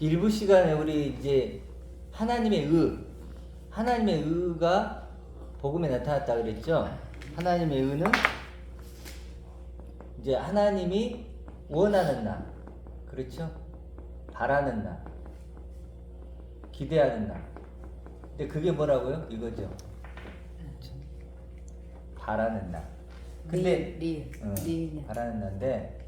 일부 시간에 우리 이제 하나님의 의가 복음에 나타났다 그랬죠. 하나님의 의는 이제 하나님이 원하는 나, 그렇죠? 바라는 나, 기대하는 나. 근데 그게 뭐라고요? 이거죠. 바라는 나. 근데 바라는 나인데,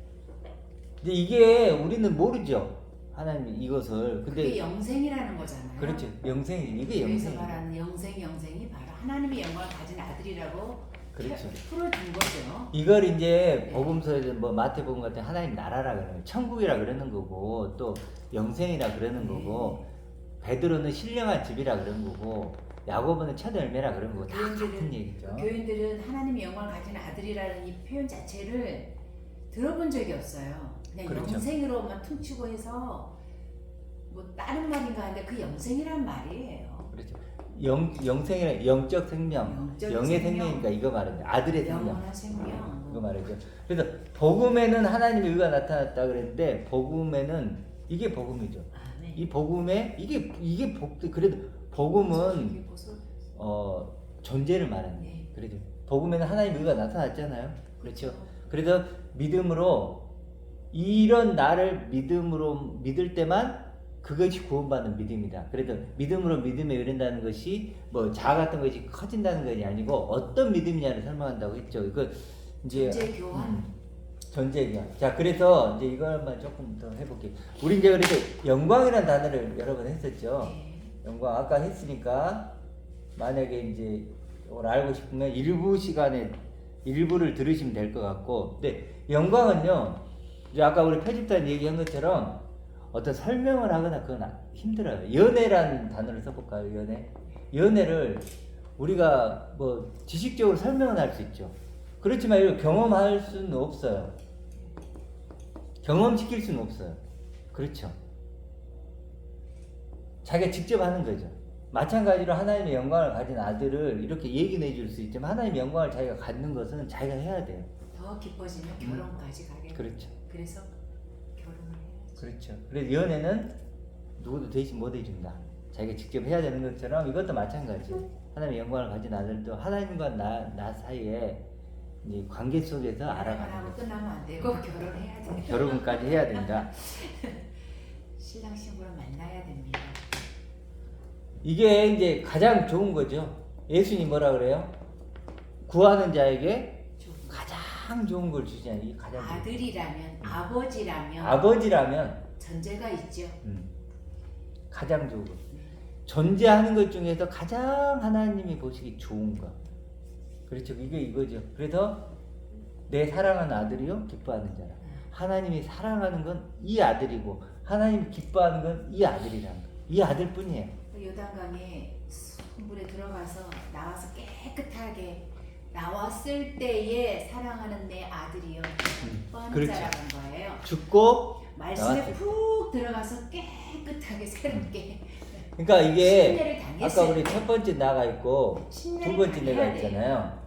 근데 이게 우리는 모르죠. 하나님 이것을. 근데 그게 영생이라는 거잖아요. 그렇죠. 영생이 이게 여기서 영생. 말하는 영생이 바로 하나님의 영광을 가진 아들이라고 그렇죠. 풀어준 거죠. 이걸 이제 복음서에서 뭐 마태복음 같은 하나님 나라라 그러는 천국이라 그러는 거고 또 영생이라 그러는 거고 베드로는 신령한 집이라 그런 거고 야고보는 첫 열매라 그런 거고 다 같은 얘기죠. 교인들은 하나님의 영광을 가진 아들이라는 이 표현 자체를 들어본 적이 없어요. 그냥 그렇죠. 영생으로만 퉁치고 해서 뭐 다른 말인가 하는데 그 영생이란 말이에요. 그렇죠. 영생이란 영적 생명, 영의 생명이니까 이거 말이죠. 아들의 생명. 영원한 생명. 이거 말이죠. 그래서 복음에는 하나님의 의가 나타났다 그랬는데 복음에는 이게 복음이죠. 네. 이 복음에 이게 그래도 복음은 존재를 말하는 거예요. 네. 그래도 복음에는 하나님의 의가 나타났잖아요. 그렇죠. 그래서 믿음으로 이런 나를 믿음으로 믿을 때만 그것이 구원받는 믿음이다. 그래도 믿음으로 믿음에 이른다는 것이 뭐 자아 같은 것이 커진다는 것이 아니고 어떤 믿음이냐를 설명한다고 했죠. 이거 이제 존재 교환. 존재 교환. 자, 그래서 이제 이걸만 조금 더 해볼게요. 우리 이제 그래서 영광이라는 단어를 여러 번 했었죠. 네. 영광 아까 했으니까 만약에 이제 이걸 알고 싶으면 일부 시간에 일부를 들으시면 될 것 같고, 근데 영광은요, 이제 아까 우리 편집단 얘기한 것처럼 어떤 설명을 하거나 그건 힘들어요. 연애라는 단어를 써볼까요? 연애를 우리가 뭐 지식적으로 설명은 할 수 있죠. 그렇지만 이걸 경험할 수는 없어요. 경험시킬 수는 없어요. 그렇죠. 자기가 직접 하는 거죠. 마찬가지로 하나님의 영광을 가진 아들을 이렇게 얘기해 줄 수 있지만 하나님의 영광을 자기가 갖는 것은 자기가 해야 돼요. 더 깊어지면 결혼까지 가게. 그렇죠. 그래서 결혼을 해야지. 그렇죠. 그래서 연애는 누구도 대신 못 해준다. 자기가 직접 해야 되는 것처럼 이것도 마찬가지예요. 하나님의 영광을 가진 아들도 하나님과 나 사이에 이제 관계 속에서 알아가는 하고 거죠. 끝나면 안 되고 결혼해야 돼. 결혼까지 해야 된다. 신랑 신부를 만나야 됩니다. 이게 이제 가장 좋은 거죠. 예수님이 뭐라 그래요? 구하는 자에게 가장 좋은 걸 주지 않니? 이게 가장 아들이라면 아버지라면 아버지라면 전제가 있죠. 가장 좋은 거. 존재하는 것 중에서 가장 하나님이 보시기 좋은 거. 그렇죠. 이게 이거죠. 그래서 내 사랑하는 아들이요 기뻐하는 자라. 하나님이 사랑하는 건 이 아들이고 하나님이 기뻐하는 건 이 아들이라는 거. 이 아들뿐이에요. 요단강에 물에 들어가서 나와서 깨끗하게 나왔을 때에 사랑하는 내 아들이요 기뻐하는 그렇죠. 자라는 거예요. 죽고 말씀에 나왔을 푹 들어가서 깨끗하게 새롭게 그러니까 이게 침례를 당했을 아까 우리 때. 첫 번째 나가 있고 침례를 두 번째 내가 당해야 돼요. 있잖아요.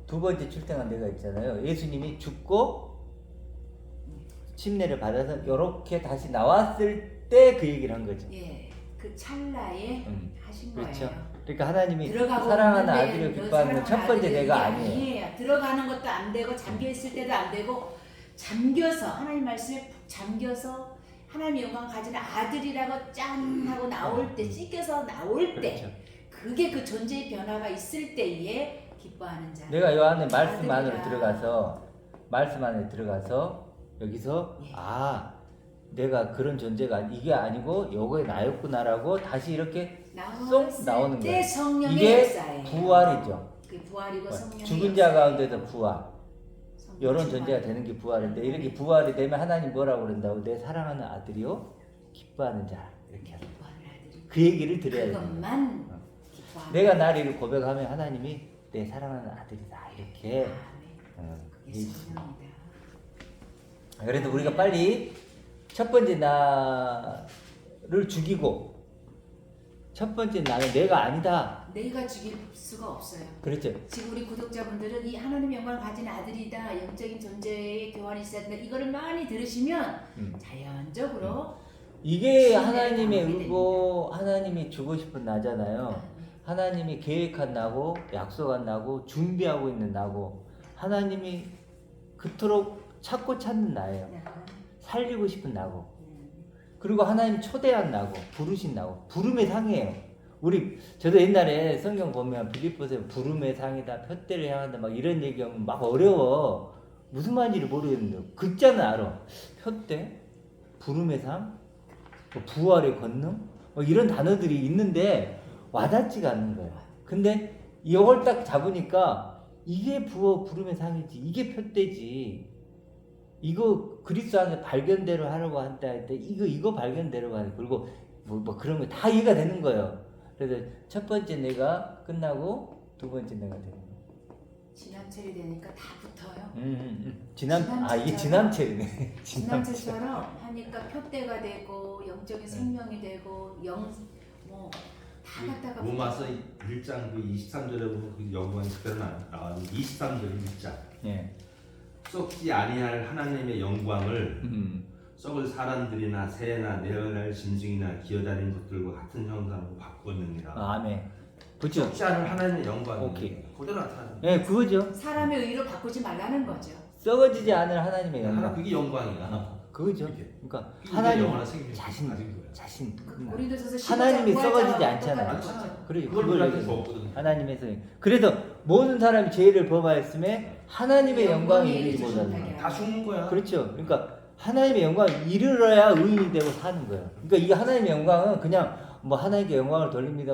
두 번째 출생한 내가 있잖아요. 예수님이 죽고 침례를 받아서 이렇게 다시 나왔을 때 그 얘기를 한 거죠. 예, 그 찰나에 하신 그렇죠. 거예요. 그러니까 하나님이 들어가고 사랑하는 있는데 아들을 너 기뻐하는 건 첫 사랑하는 번째 아들이 내가 이게 아니에요. 아니에요. 들어가는 것도 안 되고 잠겨 있을 때도 안 되고 잠겨서 하나님 말씀에 푹 잠겨서 하나님의 영광 가진 아들이라고 짠 하고 나올 때 찢겨서 나올 때 그렇죠. 그게 그 존재의 변화가 있을 때에 기뻐하는 자. 내가 요 안에 말씀 안으로 아들이라. 들어가서 말씀 안에 들어가서 여기서 예. 내가 그런 존재가 이게 아니고 요거에 나였구나라고 다시 이렇게 쏙 나오는 때 거예요. 성령의 이게 역사예요. 부활이죠. 그 부활이고 성령의 죽은 자 가운데서 부활. 성령 이런 충만. 존재가 되는 게 부활인데 이렇게 부활이 되면 하나님 뭐라고 그런다고? 내 사랑하는 아들이요 기뻐하는 자 이렇게 하는 기뻐하는 아들이 그 얘기를 드려야 돼요. 그것만 기뻐하는 내가 나를 이렇게 고백하면 하나님이 내 사랑하는 아들이다 이렇게 그게 성령이다. 그래서 우리가 빨리 첫 번째 나를 죽이고 첫 번째 나는 내가 아니다. 내가 죽일 수가 없어요. 그렇죠. 지금 우리 구독자분들은 이 하나님의 영광을 가진 아들이다. 영적인 존재의 교환이 있어야 된다. 이거를 많이 들으시면 자연적으로 이게 신의 하나님의 방법이 의고 하나님이 주고 싶은 나잖아요. 하나님이 계획한 나고 약속한 나고 준비하고 있는 나고 하나님이 그토록 찾고 찾는 나예요. 살리고 싶은 나고 그리고 하나님 초대한 나고 부르신 나고 부름의 상이에요. 저도 옛날에 성경 보면 빌립보서에 부름의 상이다 표대를 향한다 막 이런 얘기하면 막 어려워. 무슨 말인지를 모르겠는데 글자는 알아. 표대, 부름의 상, 뭐 부활의 권능 뭐 이런 단어들이 있는데 와닿지가 않는 거예요. 근데 이걸 딱 잡으니까 이게 부름의 상이지 이게 표대지 이거 그리스도 안에 발견대로 하려고 한다 할 때 이거 발견대로 하는 그리고 뭐 그런 거 다 이해가 되는 거예요. 그래서 첫 번째 내가 끝나고 두 번째 내가 되는 거예요. 지남철이 되니까 다 붙어요. 이게 지남철이네. 지남철처럼 하니까 표대가 되고 영적인 생명이 되고 다 갖다가 로마서 1장 그 23절에 보면 그 영광이 그대로 나왔는데 23절 1장 예. 썩지 아니할 하나님의 영광을 썩을 사람들이나 새나 내어날 짐승이나 기어다니는 것들과 같은 형상으로 바꾸었느니라. 아멘. 그렇죠. 썩지 않을 하나님의 영광이 오케이. 그대로 나타나는 예, 그거죠. 사람의 의로 바꾸지 말라는 거죠. 썩어지지 않을 하나님의 하나 영광. 그게 영광이야. 그거죠. 이게. 그러니까 그게 하나님 영원한 생명을 자신 가진 거야. 자신. 고린도서서 하나님이 15장 썩어지지 부활자와 않잖아요. 똑같은 거죠. 그래 그걸 그걸 우리한테 얘기해요. 줬거든. 하나님의 성. 그래서 모든 사람이 죄를 범하였음에 하나님의 영광이 이르지 못하는. 다 죽는 거야. 그렇죠. 그러니까 하나님의 영광을 이르러야 의인이 되고 사는 거예요. 그러니까 이 하나님의 영광은 그냥 뭐 하나님께 영광을 돌립니다.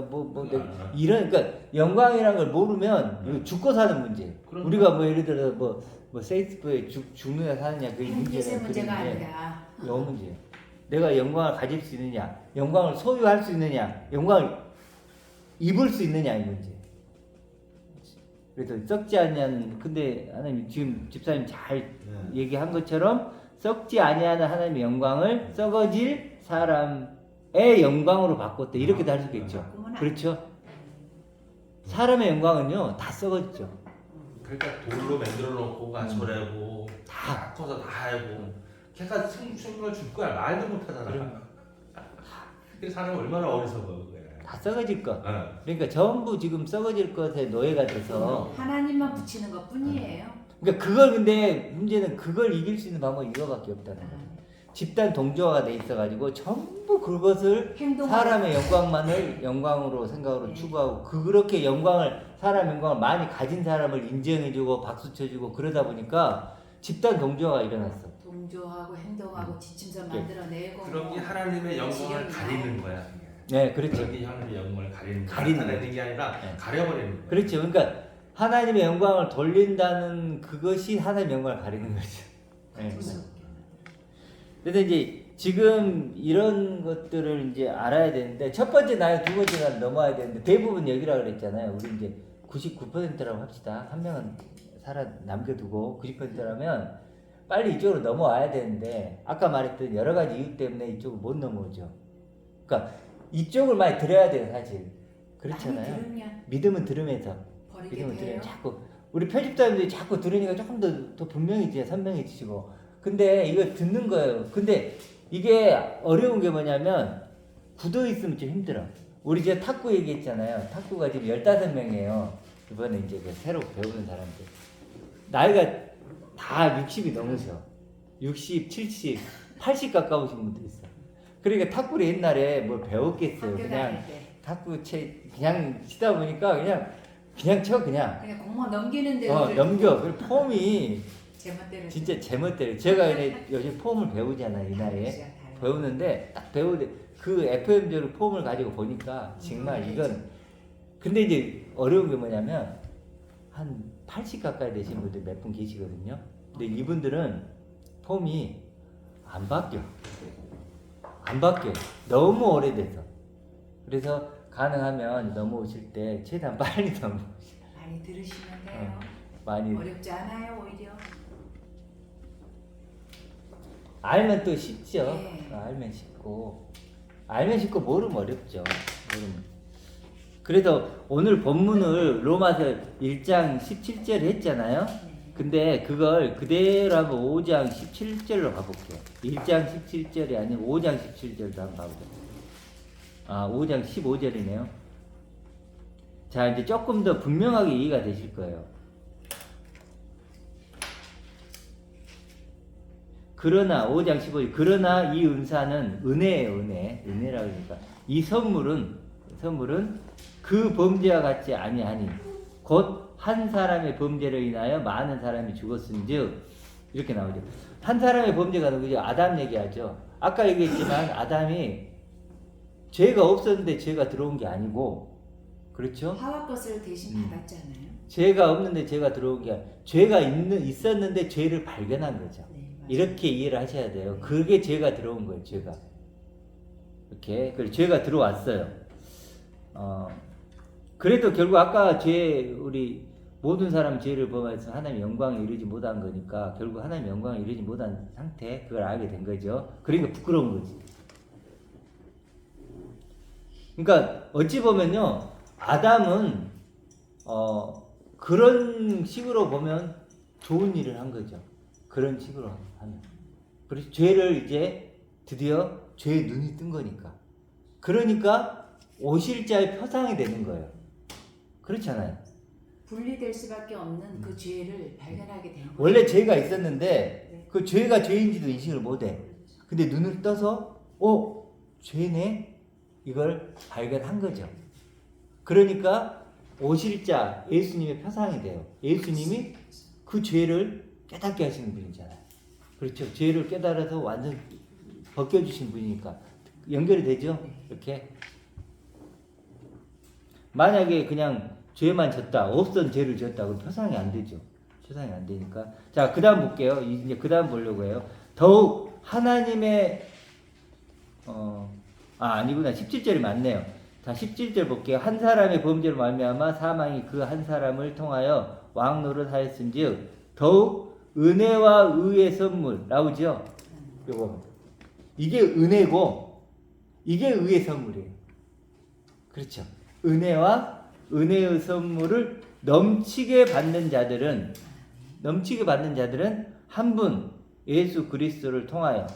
이런 그러니까 영광이라는 걸 모르면 이거 죽고 사는 문제. 그러니까. 우리가 뭐 예를 들어 뭐 세이스부에 죽느냐 사느냐 그게 현재의 문제가 그런 게 아니라 요 문제. 내가 영광을 가질 수 있느냐, 영광을 소유할 수 있느냐, 영광을 입을 수 있느냐 이 문제. 그래서 썩지 아니하는 근데 하나님 지금 집사님 잘 얘기한 것처럼 썩지 아니하는 하나님의 영광을 썩어질 사람의 영광으로 바꿨다 이렇게도 할 수 있겠죠. 그렇죠? 사람의 영광은요 다 썩어지죠. 그러니까 돌로 만들어 놓고 가설하고 다 커서 다 하고 걔가 생명을 줄 거야 말도 못 하잖아. 그 사람이 얼마나 어리석어 그게. 다 썩어질 것. 어. 그러니까 전부 지금 썩어질 것에 노예가 돼서. 하나님만 붙이는 것 뿐이에요. 그러니까 그걸 근데 문제는 그걸 이길 수 있는 방법이 이거밖에 없다는 거죠. 집단 동조화가 돼 있어가지고 전부 그것을 사람의 영광만을 영광으로 생각으로 추구하고 그렇게 사람 영광을 많이 가진 사람을 인정해주고 박수 쳐주고 그러다 보니까 집단 동조화가 일어났어. 동조하고 행동하고 지침서 만들어내고 그런 게 하나님의 영광을 가리는 거야. 네, 그렇죠. 그런 게 하나님의 영광을 가리는 가리는 게 아니라 네. 가려버리는 거야. 그렇죠. 그러니까 하나님의 영광을 돌린다는 그것이 하나님의 영광을 가리는 거죠. 네. 그래서 이제 지금 이런 것들을 이제 알아야 되는데 첫 번째 날, 두 번째 날 넘어야 되는데 대부분 여기라 그랬잖아요. 우리 이제 99%라고 합시다. 한 명은 남겨두고 90%라면 빨리 이쪽으로 넘어와야 되는데 아까 말했던 여러 가지 이유 때문에 이쪽을 못 넘어오죠. 그러니까 이쪽을 많이 들어야 돼요, 사실. 그렇잖아요. 믿음은 들으면서. 믿음은 들으면 자꾸 우리 편집자님들이 자꾸 들으니까 조금 더 분명해지죠, 선명해지시고. 근데 이거 듣는 거예요. 근데 이게 어려운 게 뭐냐면 굳어 있으면 좀 힘들어. 우리 이제 탁구 얘기했잖아요. 탁구가 지금 15명이에요. 이번에 이제 그 새로 배우는 사람들. 나이가 다 60이 넘으셔. 60, 70, 80 가까우신 분들 있어. 그러니까 탁구를 옛날에 뭘 배웠겠어요. 그냥 탁구 그냥 치다 보니까 그냥 쳐 그냥 공만 넘기는 대로 넘겨. 그 폼이 제멋대로 진짜 제멋대로. 제가 요즘 폼을 배우잖아요. 이 나이에 배우는데 딱 배우는데 그 FM적으로 폼을 가지고 보니까 정말 이건 근데 이제 어려운 게 뭐냐면 한 80 가까이 되신 분들 몇 분 계시거든요. 근데 이분들은 폼이 안 바뀌어. 너무 오래돼서. 그래서 가능하면 넘어오실 때 최대한 빨리 넘어오시고. 많이 들으시면 돼요. 많이. 어렵지 않아요, 오히려. 알면 또 쉽죠. 네. 알면 쉽고 모르면 어렵죠. 그래서 오늘 본문을 로마서 1장 17절 했잖아요. 근데 그걸 그대로 한번 5장 17절로 가볼게요. 1장 17절이 아니고 5장 17절도 한번 가보죠. 아, 5장 15절이네요. 자, 이제 조금 더 분명하게 이해가 되실 거예요. 그러나 5장 15절 그러나 이 은사는 은혜예요. 은혜라고 하니까 이 선물은 그 범죄와 같지 아니하니 곧 한 사람의 범죄로 인하여 많은 사람이 죽었은즉 이렇게 나오죠. 한 사람의 범죄가 누구죠? 아담 얘기하죠. 아까 얘기했지만 아담이 죄가 없었는데 죄가 들어온 게 아니고, 그렇죠? 하와 것을 대신 음. 받았잖아요. 죄가 없는데 죄가 들어온 게 아니고 죄가 있었는데 죄를 발견한 거죠. 네, 맞아요. 이렇게 이해를 하셔야 돼요. 그게 죄가 들어온 거예요. 죄가 이렇게 그래서 죄가 들어왔어요. 그래도 결국 아까 우리 모든 사람 죄를 범해서 하나님 영광에 이르지 못한 거니까 결국 하나님 영광에 이르지 못한 상태, 그걸 알게 된 거죠. 그러니까 부끄러운 거지. 그러니까 어찌 보면요, 아담은 그런 식으로 보면 좋은 일을 한 거죠. 그런 식으로 하면. 그래서 죄를 이제 드디어 죄의 눈이 뜬 거니까. 그러니까 오실자의 표상이 되는 거예요. 그렇잖아요. 분리될 수밖에 없는 그 죄를 발견하게 된 거예요. 원래 죄가 있었는데 네. 그 죄가 죄인지도 인식을 못해. 근데 눈을 떠서 죄네? 이걸 발견한 거죠. 그러니까 오실자 예수님의 표상이 돼요. 예수님이 그 죄를 깨닫게 하시는 분이잖아요. 그렇죠. 죄를 깨달아서 완전 벗겨주신 분이니까 연결이 되죠. 이렇게 만약에 그냥 죄만 졌다, 없던 죄를 졌다, 그럼 표상이 안 되죠. 표상이 안 되니까. 자, 그 다음 볼게요. 이제 그 다음 보려고 해요. 더욱 하나님의, 아니구나. 17절이 맞네요. 자, 17절 볼게요. 한 사람의 범죄로 말미암아 사망이 그 한 사람을 통하여 왕 노릇하였은즉 더욱 은혜와 의의 선물 나오죠. 요거 이게 은혜고 이게 의의 선물이에요. 그렇죠. 은혜와 은혜의 선물을 넘치게 받는 자들은 한 분 예수 그리스도를 통하여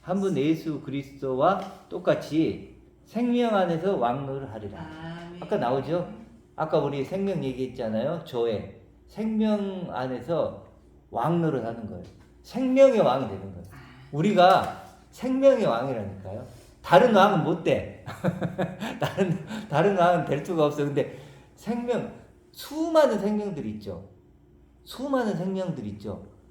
한 분 예수 그리스도와 똑같이 생명 안에서 왕노를 하리라. 아까 나오죠? 아까 우리 생명 얘기했잖아요. 조회. 생명 안에서 왕노를 하는 거예요. 생명의 왕이 되는 거예요. 우리가 생명의 왕이라니까요. 다른 왕은 못 돼. 다른 왕은 될 수가 없어. 근데 수많은 생명들이 있죠.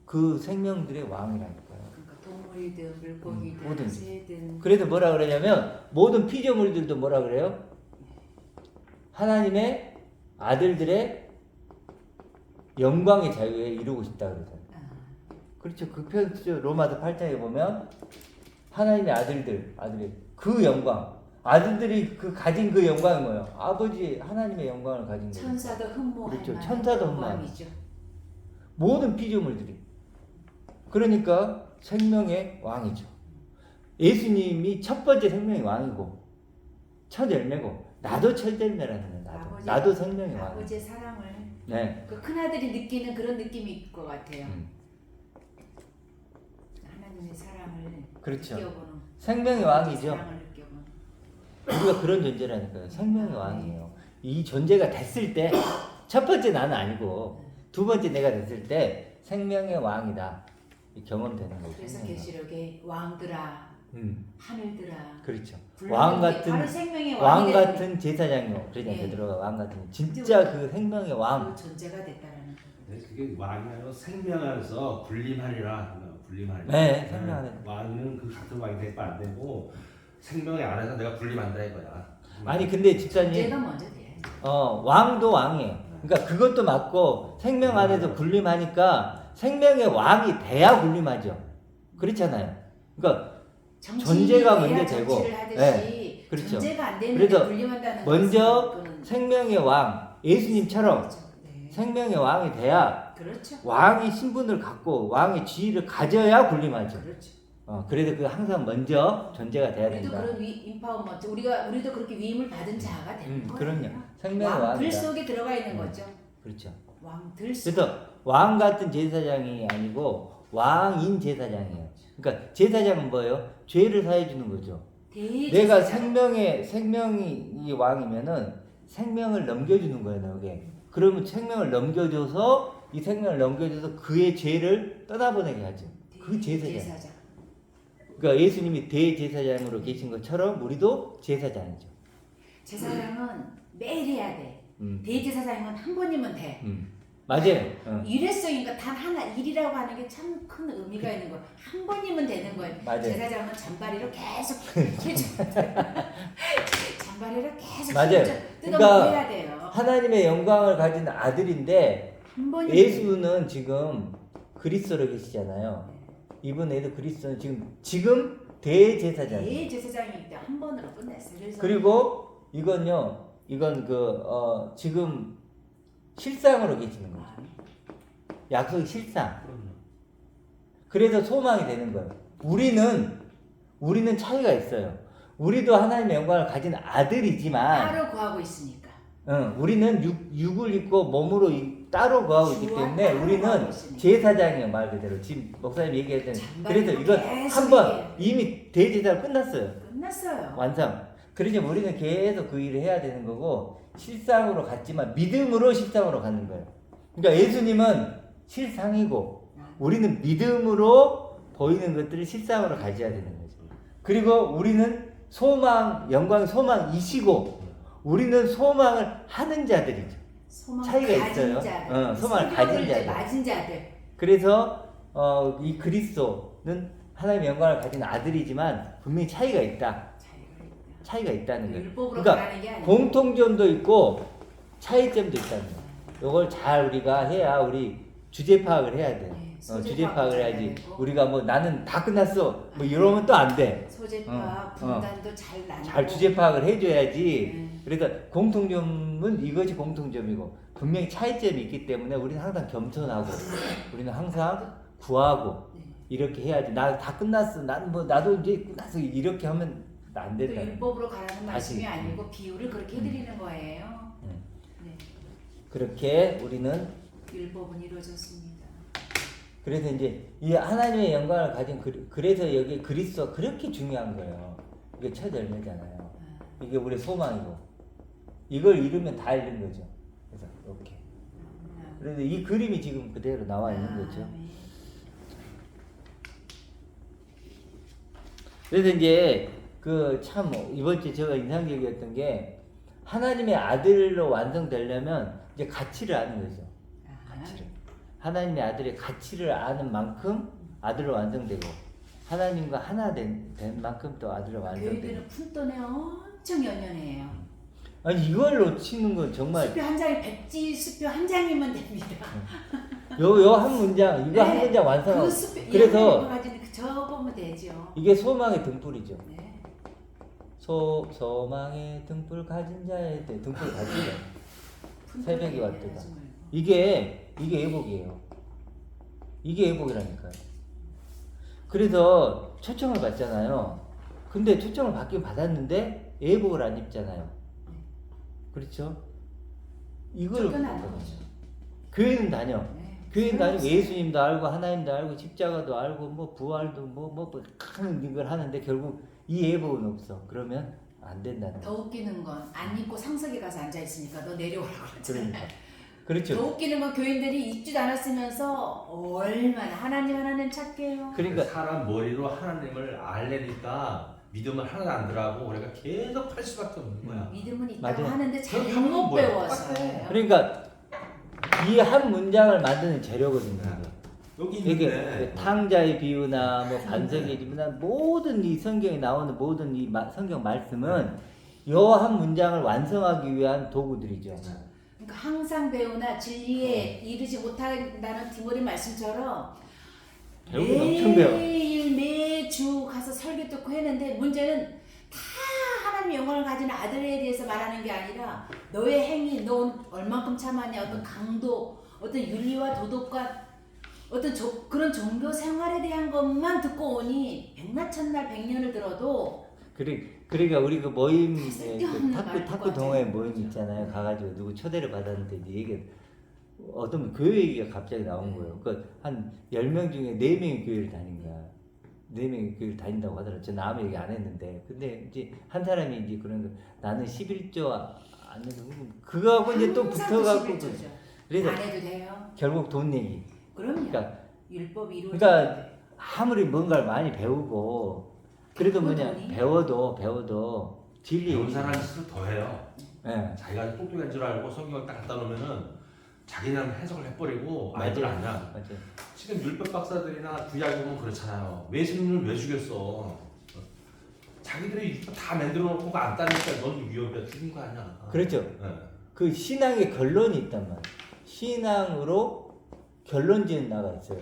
그 생명들의 왕이라니까요. 그러니까 동물이든 물고기든 모든. 새든. 그래서 뭐라 그러냐면 모든 피조물들도 뭐라 그래요? 하나님의 아들들의 영광의 자유에 이루고 싶다 그러잖아요. 그렇죠. 그 표현 로마서 8장에 보면 하나님의 아들들이 그 영광, 아들들이 가진 그 영광이 뭐예요? 아버지 하나님의 영광을 가진 거예요. 천사도 흠모할 그렇죠. 만한 천사도 흠모할 영광이죠. 모든 피조물들이. 그러니까 생명의 왕이죠. 예수님이 첫 번째 생명의 왕이고 첫 열매고 나도 첫 열매라는 거예요. 나도 생명의 왕. 아버지의 사랑을 네. 그 큰아들이 느끼는 그런 느낌이 있을 것 같아요. 하나님의 사랑을 그렇죠. 느껴보는, 생명의 왕이죠. 사랑을 느껴보는. 우리가 그런 존재라니까요. 생명의 왕이에요. 이 존재가 됐을 때 첫 번째 나는 아니고 두 번째 내가 됐을 때 생명의 왕이다. 경험되는 거죠. 그래서 계시록에 왕들아, 하늘들아. 그렇죠. 불러보는 왕 게 같은 바로 생명의 왕 왕이 같은 제사장이요. 그러냐 예. 베드로가 왕 같은 진짜 그 생명의 왕. 그 존재가 됐다라는 거. 그게 왕이 아니라 생명 안에서 군림하리라. 네, 생명 안에. 왕은 그 같은 왕이 되면 안 되고 생명의 안에서 내가 군림한다 이거야. 아니 근데 집사님 존재가 먼저 돼야지. 왕도 왕이에요. 그러니까 그것도 맞고 생명 안에서 군림하니까 생명의 왕이 돼야 군림하죠. 그렇잖아요. 그러니까 존재가 먼저 되고, 네, 그렇죠. 존재가 안 되는데 그래서 군림한다는 먼저 것은 생명의 왕 예수님처럼 그렇죠. 네. 생명의 왕이 돼야 그렇죠. 왕의 신분을 갖고 왕의 지위를 가져야 군림하죠. 그렇죠. 그래도 그 항상 먼저 존재가 돼야 우리도 된다. 그런 임파워먼트, 우리도 그렇게 위임을 받은 자가 되는 거예요. 그럼요. 생명의 왕들 왕이다. 속에 들어가 있는 거죠. 그렇죠. 왕들 속. 그래서 왕 같은 제사장이 아니고 왕인 제사장이에요. 그러니까 제사장은 뭐예요? 죄를 사해 주는 거죠. 내가 생명이 이 왕이면은 생명을 넘겨주는 거예요, 너에게. 그러면 생명을 넘겨줘서 이 생명을 넘겨줘서 그의 죄를 떠나보내게 하죠. 그 제사장. 그러니까 예수님이 대제사장으로 계신 것처럼 우리도 제사장이죠. 제사장은 매일 해야 돼. 대제사장은 한 번이면 돼. 맞아요. 일회성이니까 단 하나 일이라고 하는 게 참 큰 의미가 있는 거예요. 한 번이면 되는 거예요. 맞아요. 제사장은 잔바리로 계속 잔바리로 계속 맞아요. 뜯어먹고 그러니까 해야 돼요. 하나님의 영광을 가진 아들인데 한 번이면 예수는 지금 그리스도로 계시잖아요. 이분에도 그리스도는 지금 대제사장이에요. 대제사장이기 때문에 한 번으로 끝냈어요. 그래서 그리고 이건 지금 실상으로 계시는 거죠. 약속의 실상. 그래서 소망이 되는 거예요. 우리는 차이가 있어요. 우리도 하나님의 영광을 가진 아들이지만 따로 구하고 있으니까. 우리는 육을 입고 몸으로 따로 구하고 있기 때문에 우리는 제사장이에요, 말 그대로. 지금 목사님 얘기했던. 그래서 이건 한번 이미 대제사로 끝났어요. 완성. 그러니 우리는 계속 그 일을 해야 되는 거고 실상으로 갔지만 믿음으로 실상으로 가는 거예요. 그러니까 예수님은 실상이고 우리는 믿음으로 보이는 것들을 실상으로 가져야 되는 거죠. 그리고 우리는 영광의 소망이시고 우리는 소망을 하는 자들이죠. 차이가 있어요. 소망을 가진 자들. 맞은 자들. 그래서 이 그리스도는 하나님의 영광을 가진 아들이지만 분명히 차이가 있다는 거예요. 그러니까 공통점도 있고 차이점도 있다는 거예요. 이걸 잘 우리가 해야 우리 주제 파악을 해야 돼요. 주제 파악을 해야지. 우리가 뭐 나는 다 끝났어 뭐 이러면 또 안 돼. 소재 파악, 분단도 잘 나누고 잘 주제 파악을 해줘야지. 그래서 공통점은 이것이 공통점이고 분명히 차이점이 있기 때문에 우리는 항상 겸손하고 우리는 항상 구하고 이렇게 해야지. 나 다 끝났어. 나도 이제 끝났어. 이렇게 하면 안 된다. 율법으로 가라는 말씀이 아니고 비유를 그렇게 해드리는 거예요. 네. 그렇게 우리는 율법은 이루어졌습니다. 그래서 이제 이 하나님의 영광을 가진 그래서 여기 그리스도가 그렇게 중요한 거예요. 이게 첫 열매잖아요. 이게 우리의 소망이고 이걸 이루면 다 이룬 거죠. 그래서 이렇게. 그래서 이 그림이 지금 그대로 나와 있는 거죠. 그래서 이제 참 이번 주에 제가 인상적이었던 게 하나님의 아들로 완성되려면 이제 가치를 아는 거죠. 가치를. 하나님의 아들의 가치를 아는 만큼 아들로 완성되고 하나님과 하나 된 만큼 또 아들로 완성되고. 교회들은 푼돈에 엄청 연연해요. 아니 이걸 놓치는 건 정말 수표 한 장이 백지 수표 한 장이면 됩니다. 요 한 문장 이거 한 문장 완성하고 그래서 저 보면 되죠. 이게 소망의 등불이죠. 네. 소망의 등불 가진 자의 등불 가진 자. 새벽이 왔도다. 뭐. 이게 예복이에요. 이게 예복이라니까요. 그래서 초청을 받잖아요. 근데 초청을 받긴 받았는데 예복을 안 입잖아요. 그렇죠? 이걸 교회는 다녀. 교회는 다니고 예수님도 알고 하나님도 알고 십자가도 알고 뭐 부활도 뭐 큰 이걸 하는데 결국 이 예복은 없어. 그러면 안 된다는 더 웃기는 건 안 입고 상석에 가서 앉아 있으니까 너 내려오라고 그러잖아요. 그러니까. 그렇죠. 더 웃기는 건 교인들이 입지도 않았으면서 얼마나 하나님 찾게요. 그러니까 사람 머리로 하나님을 알래니까 믿음을 하나도 안 들어가고 우리가 계속 할 수밖에 없는 거야. 믿음은 있다고 맞아요. 하는데 그럼 잘못 뭐야? 배워서. 그러니까 이 한 문장을 만드는 재료거든요. 여기 이게 있는데 탕자의 비유나 뭐 반석의 비유나 모든 이 성경에 나오는 모든 이 성경 말씀은 요 한 문장을 완성하기 위한 도구들이죠. 그러니까 항상 배우나 진리에 이르지 못한다는 디모데 말씀처럼 배우긴 엄청 배워. 매일 매주 가서 설교 듣고 했는데 문제는 다 하나님의 영광을 가진 아들에 대해서 말하는 게 아니라 너의 행위, 너 얼만큼 참았냐, 어떤 강도, 어떤 윤리와 도덕과 어떤 그런 종교 생활에 대한 것만 듣고 오니 백마천날 백년을 들어도 그러니까 우리 그 모임 쓸데없는 탁구 동호회 모임 있잖아요. 가가지고 누구 초대를 받았는데 이제 얘기 어떤 교회 얘기가 갑자기 나온 거예요. 그 한 10명 중에 4명이 교회를 다닌 거야. 4명이 교회를 다닌다고 하더라고요. 저는 아무 얘기 안 했는데. 근데 이제 한 사람이 이제 그런 거, 나는 11조 안 해서 그거하고 이제 또 붙어갖고 그래서 안 해도 돼요. 결국 돈 얘기. 그럼요. 그러니까 율법이 이루어져. 그러니까 아무리 뭔가를 많이 배우고 그래도 뭐냐 돈이? 배워도 진리 배운 사람이 스스로 더 해요. 예. 자기가 똑똑한 줄 알고 성경을 딱 갖다 놓으면은 자기는 해석을 해버리고 맞아요. 아이들 아니야. 맞아요. 지금 율법 박사들이나 구약 보면 그렇잖아요. 왜 스님을 왜 죽였어? 자기들이 율법 다 만들어 놓고 안 따르니까 넌 위협이야. 죽인 거 아니야. 그렇죠. 네. 그 신앙의 결론이 있단 말이에요. 신앙으로 결론 지은 나가 있어요.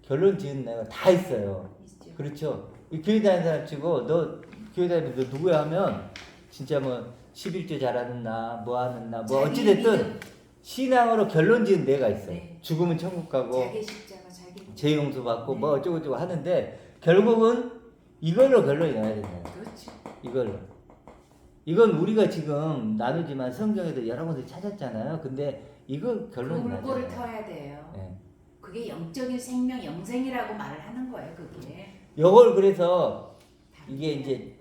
결론 지은 나가 다 있어요. 있죠. 그렇죠. 이 교회 다니는 사람 치고 너 교회 다니면 너 누구야 하면 진짜 뭐 11조 잘하는 나, 뭐 하는 나, 뭐 자기 어찌됐든 믿음. 신앙으로 결론 지은 내가 있어요. 네. 죽으면 천국 가고 자기 십자가 자기. 죄용서 받고 네. 뭐 어쩌고저쩌고 하는데 결국은 이걸로 결론이 나야 된다. 그렇죠. 이걸로. 이건 우리가 지금 나누지만 성경에도 여러 군데 찾았잖아요. 근데 이거 그 결론이 물꼬를 나잖아요. 터야 돼요. 예. 그게 영적인 생명, 영생이라고 말을 하는 거예요. 그게. 요걸 그래서 이게 이제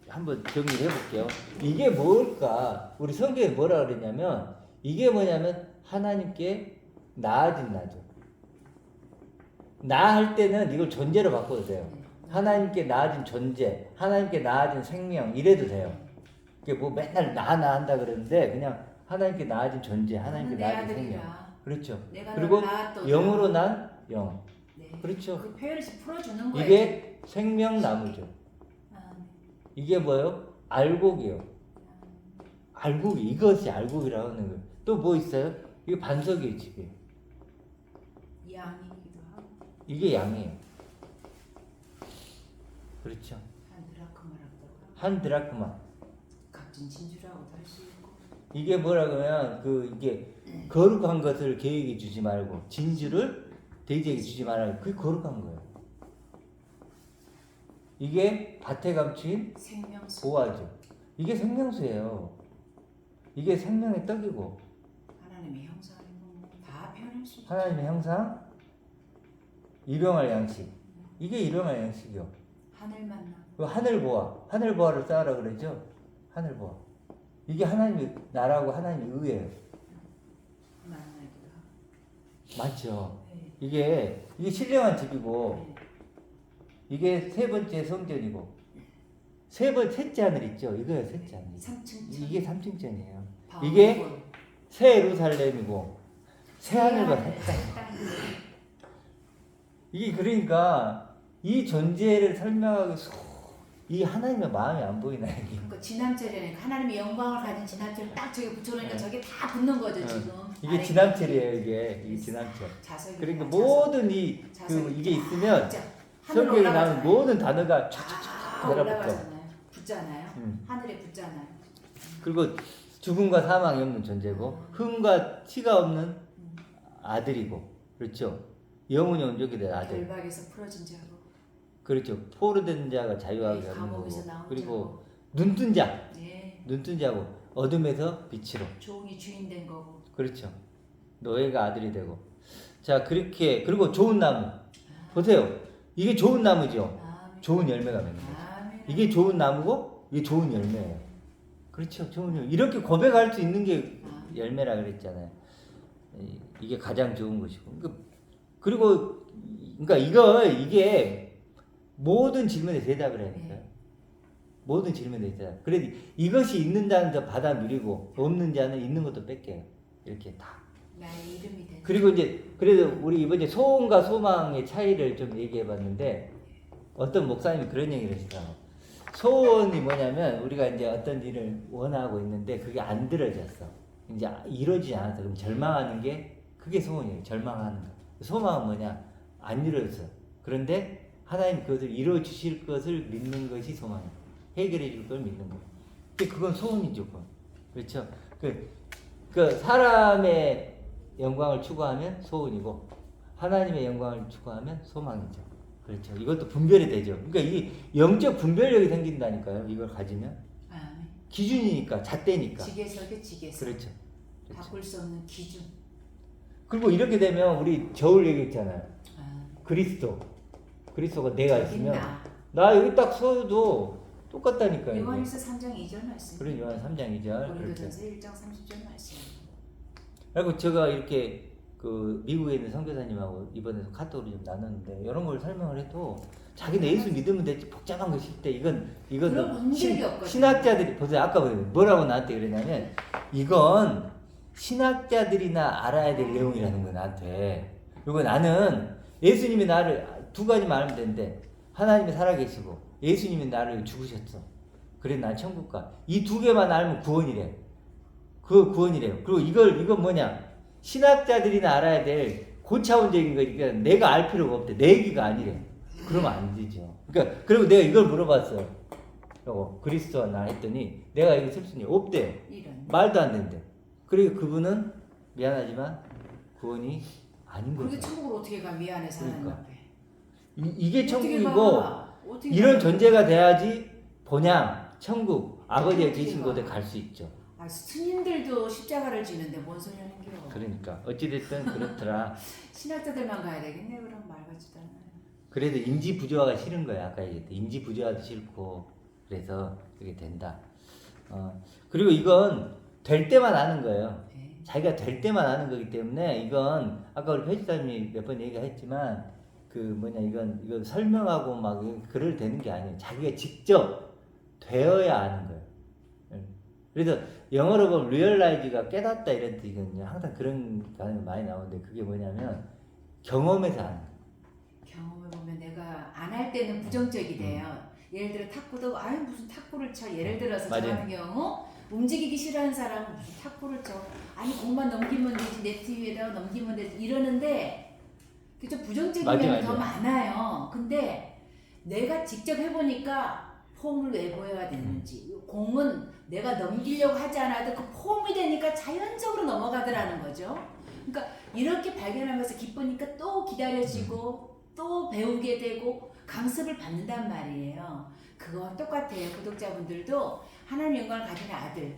한번 정리해 볼게요. 이게 뭘까? 우리 성경에 뭐라 그랬냐면 이게 뭐냐면 하나님께 나아진 나죠. 나할 때는 이걸 존재로 바꿔도 돼요. 하나님께 나아진 존재, 하나님께 나아진 생명 이래도 돼요. 그게 뭐 맨날 나 한다 그러는데 그냥 하나님께 나아진 존재, 하나님께 내 나아진 생명. 아들이라. 그렇죠. 내가 그리고 너를 낳았도다. 영으로 난 영. 네. 그렇죠. 그 표현을 풀어주는 거예요. 이게 생명나무죠. 아, 네. 이게 뭐예요? 알곡이요. 알곡이 이것이 알곡이라고 하는 거예요. 또 뭐 있어요? 이게 반석이에요, 집에. 양이기도 하고 이게 양이에요. 그렇죠. 한 드라크마라고도 하고 한 드라크마. 값진 진주라고도 할 수 있고. 이게 뭐라고 하면 이게 거룩한 것을 계획에 주지 말고 진주를 대지에게 주지 말라고. 그게 거룩한 거예요. 이게 밭에 감추인 생명수. 보화죠. 이게 생명수예요. 이게 생명의 떡이고 하나님의 형상이고 다 표현할 수 있죠. 하나님의 형상, 일용할 양식. 이게 일용할 양식이요. 하늘 만나. 그 하늘 보화를 쌓으라 그러죠. 하늘 보화. 이게 하나님의 나라고 하나님의 의예요. 만나기도 하고. 맞죠. 네. 이게 신령한 집이고 네. 이게 세 번째 성전이고 셋째 하늘 있죠. 이거야 셋째 하늘. 3층. 이게 3층전이에요. 바울. 이게 새 예루살렘이고 새 하늘과 새 땅. 새 땅. 이게 그러니까 이 존재를 설명하기 이 하나님의 마음이 안 보이나 이게. 그러니까 지남철이니까 하나님의 영광을 가진 지남철을 딱 저기 붙여놓으니까 네. 저게 다 붙는 거죠 네. 지금. 이게 아래 지남철이에요. 이게 지남철. 자석이. 그러니까 모든 이게 있으면 성경에 나오는 모든 단어가 촥촥촥 내려붙어. 올라가잖아요. 붙잖아요. 하늘에 붙잖아요. 그리고 죽음과 사망이 없는 존재고 흠과 티가 없는 아들이고 그렇죠. 영원히 온전히 된 아들. 결박에서 풀어진 자고. 그렇죠. 포로된 자가 자유하게 하는 거고. 감옥에서 나온 그리고 눈뜬 자. 네. 눈뜬 자고 어둠에서 빛으로. 종이 주인 된 거고. 그렇죠. 노예가 아들이 되고. 자 그렇게 그리고 좋은 나무. 보세요. 이게 좋은 나무죠. 아멘. 좋은 열매가 맺는 거죠. 아멘. 이게 좋은 나무고 이게 좋은 열매예요. 그렇죠. 좋은 열매. 이렇게 고백할 수 있는 게 열매라 그랬잖아요. 이게 가장 좋은 것이고. 그리고 그러니까 이게 모든 질문에 대답을 해야 돼요. 모든 질문에 대답. 그래도 이것이 있는 자는 더 받아 누리고 없는 자는 있는 것도 뺏겨요. 이렇게 다. 나의 이름이 된. 그리고 이제 그래도 우리 이번에 소원과 소망의 차이를 좀 얘기해 봤는데 어떤 목사님이 그런 얘기를 하시더라고요. 소원이 뭐냐면 우리가 이제 어떤 일을 원하고 있는데 그게 안 들어졌어. 이제 이루어지지 않았어. 그럼 절망하는 게 그게 소원이에요. 절망하는 거. 소망은 뭐냐? 안 이루어졌어. 그런데 하나님 그것을 이루어 주실 것을 믿는 것이 소망이에요. 해결해 줄 걸 믿는 거. 근데 그건 소원이죠. 그건. 그렇죠? 그 사람의 영광을 추구하면 소원이고 하나님의 영광을 추구하면 소망이죠. 그렇죠. 이것도 분별이 되죠. 그러니까 이 영적 분별력이 생긴다니까요. 이걸 가지면 아멘. 기준이니까 잣대니까. 지게석에 지게석. 그렇죠. 바꿀 수 없는 기준. 그리고 이렇게 되면 우리 저울 얘기했잖아요. 아, 그리스도가 내가 있으면 나. 나 여기 딱 서도 똑같다니까요. 요한일서 3장 2절 말씀. 그런 요한 3장 2절. 고린도전서 1장 30절 말씀. 그리고 제가 이렇게 그 미국에 있는 선교사님하고 이번에 카톡으로 좀 나눴는데 이런 걸 설명을 해도 자기는 예수 믿으면 되지 복잡한 거 싫대. 이건 그런 문제가 없거든요. 신학자들이 보세요. 아까 뭐라고 나한테 그랬냐면 이건 신학자들이나 알아야 될 내용이라는 거야 나한테. 그리고 나는 예수님이 나를 두 가지만 알면 되는데 하나님이 살아계시고 예수님이 나를 죽으셨어. 그래 난 천국 가. 이 두 개만 알면 구원이래. 그 구원이래요. 그리고 이건 뭐냐? 신학자들이나 알아야 될 고차원적인 거니까 내가 알 필요가 없대. 내 얘기가 아니래. 그러면 안 되죠. 그러니까 그리고 내가 이걸 물어봤어요. 요거 그리스도와 나 했더니 내가 이거 쓸 수는 없대. 이런. 말도 안 된대. 그리고 그분은 미안하지만 구원이 아닌 그게 거죠. 천국을 어떻게 가 미안해서 하나님 그러니까. 앞에. 이게 어떻게 천국이고 가? 어떻게 이런 가? 존재가 돼야지 본향 천국 아버지가 어떻게 계신 가? 곳에 갈 수 있죠. 아, 스님들도 십자가를 지는데 뭔 소리 하는 겨. 그러니까 어찌됐든 그렇더라. 신학자들만 가야 되겠네. 그럼 말 같지도 않아요. 그래도 인지 부조화가 싫은 거야. 아까 얘기했듯 인지 부조화도 싫고 그래서 그게 된다. 그리고 이건 될 때만 아는 거예요. 네. 자기가 될 때만 아는 거기 때문에 이건 아까 우리 표지사님이 몇 번 얘기했지만 이건 설명하고 막 그럴 되는 게 아니에요. 자기가 직접 되어야 아는 거예요. 그래서 영어로 보면 realize가 깨닫다 이런 뜻이거든요. 항상 그런 단어가 많이 나오는데 그게 뭐냐면 경험에서 아는 거예요. 경험을 보면 내가 안 할 때는 부정적이 돼요. 예를 들어 탁구도 아유 무슨 탁구를 쳐. 예를 들어서 저 맞아요. 같은 경우 움직이기 싫어하는 사람은 무슨 탁구를 쳐. 아니 공만 넘기면 되지 네트 위에다가 넘기면 되지 이러는데 그게 좀 부정적인 맞아요, 면이 더 맞아요. 많아요. 근데 내가 직접 해보니까 폼을 왜 보여야 되는지 공은 내가 넘기려고 하지 않아도 그 폼이 되니까 자연적으로 넘어가더라는 거죠. 그러니까 이렇게 발견하면서 기쁘니까 또 기다려지고 또 배우게 되고 강습을 받는단 말이에요. 그건 똑같아요. 구독자분들도 하나님 영광을 가진 아들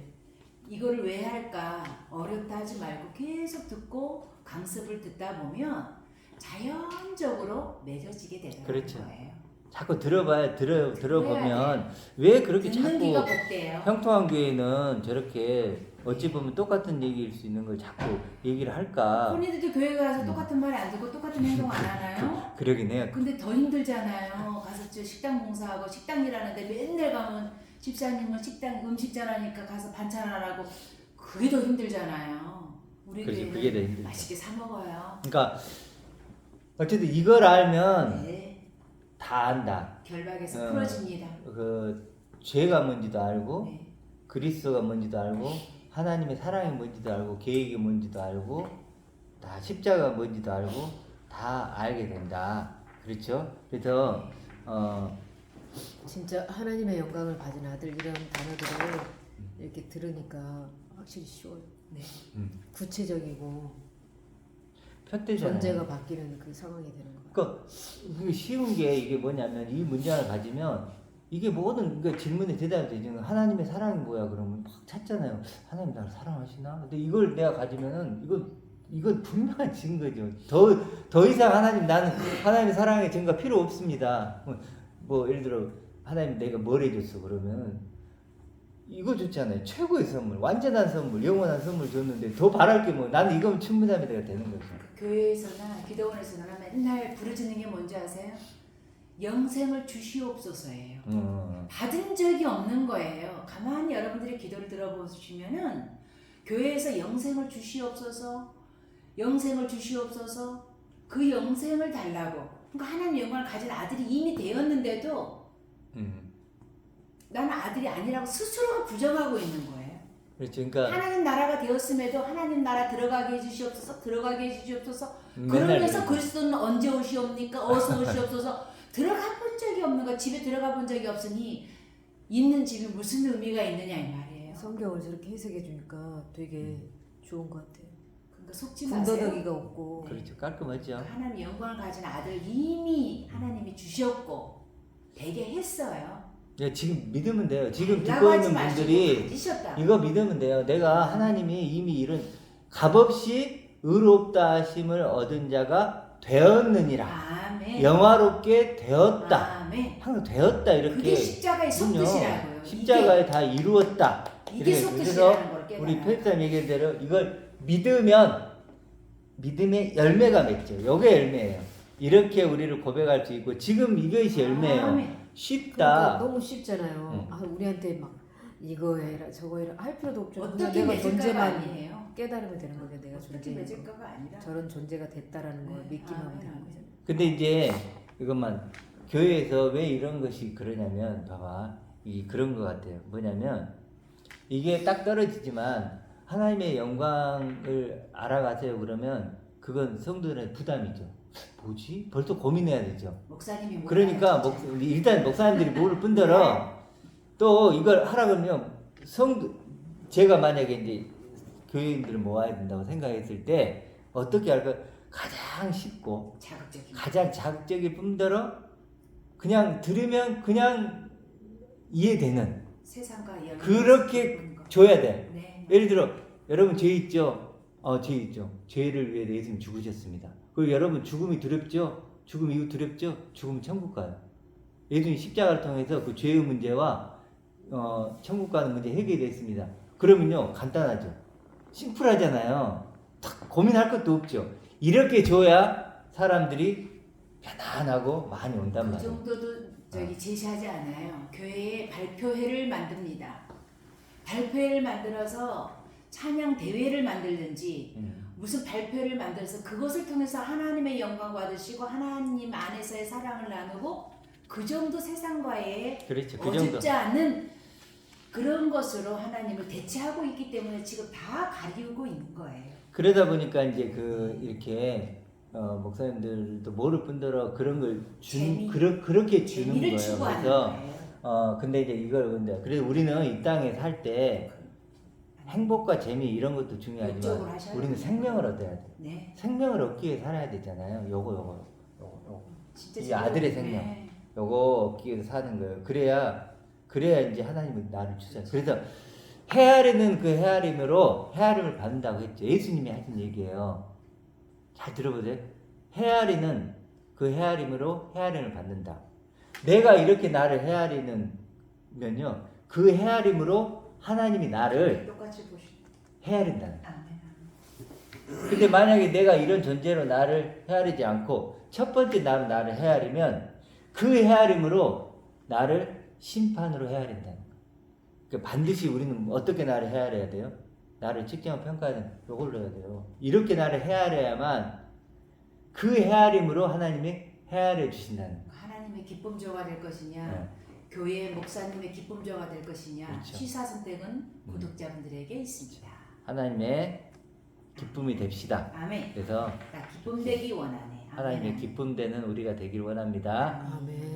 이거를 왜 할까 어렵다 하지 말고 계속 듣고 강습을 듣다 보면 자연적으로 맺어지게 되는 그렇죠. 거예요. 자꾸 들어보면 들어야 왜 그렇게 듣는 귀가 자꾸 복돼요. 형통한 교회는 저렇게 어찌 보면 똑같은 얘기일 수 있는 걸 자꾸 얘기를 할까? 본인들도 교회 가서 똑같은 말 안 듣고 똑같은 행동 안 하나요? 그러긴 해요. 근데 더 힘들잖아요. 가서 저 식당 봉사하고 식당 일하는데 맨날 가면 집사님은 식당 음식 잘하니까 가서 반찬 하라고 그게 더 힘들잖아요. 우리 그렇지, 교회는 그게 더 힘들죠. 맛있게 사 먹어요. 그러니까 어쨌든 이걸 알면 네, 다 안다. 결박에서 어. 풀어집니다. 그 죄가 뭔지도 알고 네. 그리스도가 뭔지도 알고 하나님의 사랑이 뭔지도 알고 계획이 뭔지도 알고 다 십자가가 뭔지도 알고 다 알게 된다. 그렇죠? 그래서 진짜 하나님의 영광을 가진 아들 이런 단어들을 이렇게 들으니까 확실히 쉬워요. 네. 구체적이고 편대잖아요. 존재가 바뀌는 그 상황이 되는 거예요. 그러니까 그게 쉬운 게 이게 뭐냐면 이 문장을 가지면 이게 모든 그 질문에 대답이 되죠. 하나님의 사랑이 뭐야? 그러면 막 찾잖아요. 하나님 나를 사랑하시나? 근데 이걸 내가 가지면은 이건 분명한 증거죠. 더 이상 나는 하나님의 사랑의 증거 필요 없습니다. 뭐 예를 들어 하나님 내가 뭘 해줬어 그러면 이거 좋잖아요. 최고의 선물, 완전한 선물, 영원한 선물 줬는데 더 바랄 게 뭐? 나는 이거면 충분함이 내가 되는 거죠. 교회에서나 기도원에서나 맨날 부르짖는 게 뭔지 아세요? 영생을 주시옵소서예요. 받은 적이 없는 거예요. 가만히 여러분들의 기도를 들어보시면은 교회에서 영생을 주시옵소서, 영생을 주시옵소서, 그 영생을 달라고. 그러니까 하나님 영광을 가진 아들이 이미 되었는데도 나는 아들이 아니라고 스스로가 부정하고 있는 거예요. 그렇죠. 그러니까 하나님 나라가 되었음에도 하나님 나라 들어가게 해주시옵소서, 들어가게 해주시옵소서. 맨날 그러면서 그러고. 그리스도는 언제 오시옵니까? 어디서 오시옵소서. 들어가 본 적이 없는 거, 집에 들어가 본 적이 없으니 있는 집이 무슨 의미가 있느냐 이 말이에요. 성경을 저렇게 해석해 주니까 되게 좋은 것 같아요. 그러니까 속지 마세요. 군더더기가 없고 그렇죠. 깔끔하죠. 하나님 영광을 가진 아들 이미 하나님이 주셨고 되게 했어요. 예, 지금 믿으면 돼요. 지금 달라고 듣고 하지 있는 마시고 분들이 가지셨다. 이거 믿으면 돼요. 내가 하나님이 이미 이런 값없이 의롭다 하심을 얻은 자가 되었느니라. 아멘. 영화롭게 되었다. 아멘. 항상 되었다 이렇게. 그게 십자가의 그럼요. 속뜻이라고요. 십자가에 다 이루었다. 이게 그래서 속뜻이라는 걸 깨달아요. 우리 편집장 얘기한 대로 이걸 믿으면 믿음의 열매가 맺죠. 이게 열매예요. 이렇게 우리를 고백할 수 있고 지금 이것이 열매예요. 아멘. 쉽다. 그러니까 너무 쉽잖아요. 응. 아, 우리한테 막 이거 해라 저거 해라 할 필요도 없죠. 그냥 어떻게 내가 맺을까가 존재만 아니에요. 깨달으면 되는 거죠. 내가 어떻게 존재인 거. 맺을까가 아니라. 저런 존재가 됐다라는 걸 네. 믿기만 하면 아멘, 되는 아멘. 거잖아요. 근데 이제 이것만 교회에서 왜 이런 것이 그러냐면 봐봐 이 그런 것 같아요. 뭐냐면 이게 딱 떨어지지만 하나님의 영광을 알아가세요 그러면 그건 성도들의 부담이죠. 뭐지? 벌써 고민해야 되죠. 목사님이 그러니까 일단 목사님들이 모를 뿐더러 또 이걸 하라 그러면 제가 만약에 이제 교인들을 모아야 된다고 생각했을 때 어떻게 할까? 가장 쉽고 자극적인. 가장 자극적일 뿐더러 그냥 들으면 그냥 이해되는 세상과 열. 그렇게 줘야 돼. 네. 예를 들어 여러분 죄 있죠? 죄 있죠. 죄를 위해 예수님 죽으셨습니다. 그리고 여러분 죽음이 두렵죠? 죽음 이후 두렵죠? 죽으면 천국 가요. 예수님 십자가를 통해서 그 죄의 문제와 천국 가는 문제 해결됐습니다. 그러면요 간단하죠. 심플하잖아요. 딱 고민할 것도 없죠. 이렇게 줘야 사람들이 편안하고 많이 온단 그 말이에요. 정도도 저기 제시하지 않아요. 교회에 발표회를 만듭니다. 발표회를 만들어서 찬양 대회를 만들든지 무슨 발표를 만들어서 그것을 통해서 하나님의 영광 받으시고 하나님 안에서의 사랑을 나누고 그 정도 세상과의 그렇죠. 그 정도. 어줍지 않은 그런 것으로 하나님을 대체하고 있기 때문에 지금 다 가리우고 있는 거예요. 그러다 보니까 이제 이렇게 목사님들도 모를 뿐더러 그런 걸 그렇게 주는 재미를 거예요. 추구하는 그래서 거예요. 근데 이제 이걸 근데 그래서 우리는 이 땅에 살 때 행복과 재미 이런 것도 욕적으로 중요하지만 하셔야 우리는 돼요. 생명을 얻어야 돼. 네, 생명을 얻기 위해 살아야 되잖아요. 요거. 진짜 이 지금, 아들의 생명. 네. 요거 얻기 위해서 사는 거예요. 그래야 이제 하나님은 나를 주잖아요. 그래서 헤아리는 그 헤아림으로 헤아림을 받는다고 했죠. 예수님이 하신 얘기예요. 잘 들어보세요. 헤아리는 그 헤아림으로 헤아림을 받는다. 내가 이렇게 나를 헤아리는면요, 그 헤아림으로 하나님이 나를 똑같이 보시. 헤아린다는 거예요. 아멘. 근데 만약에 내가 이런 존재로 나를 헤아리지 않고 첫 번째 나를 헤아리면 그 헤아림으로 나를 심판으로 헤아린다는 거예요. 그러니까 반드시 우리는 어떻게 나를 헤아려야 돼요? 나를 측정하고 평가하는 이걸로 해야 돼요. 이렇게 나를 헤아려야만 그 헤아림으로 하나님이 헤아려 주신다는 거예요. 하나님의 기쁨조가 될 것이냐, 네. 교회 목사님의 기쁨조가 될 것이냐, 그렇죠. 시사선택은 구독자분들에게 있습니다. 하나님의 기쁨이 됩시다. 아멘. 그래서 나 기쁨 되기 원하네. 아멘, 하나님의 아멘. 기쁨 되는 우리가 되길 원합니다. 아멘.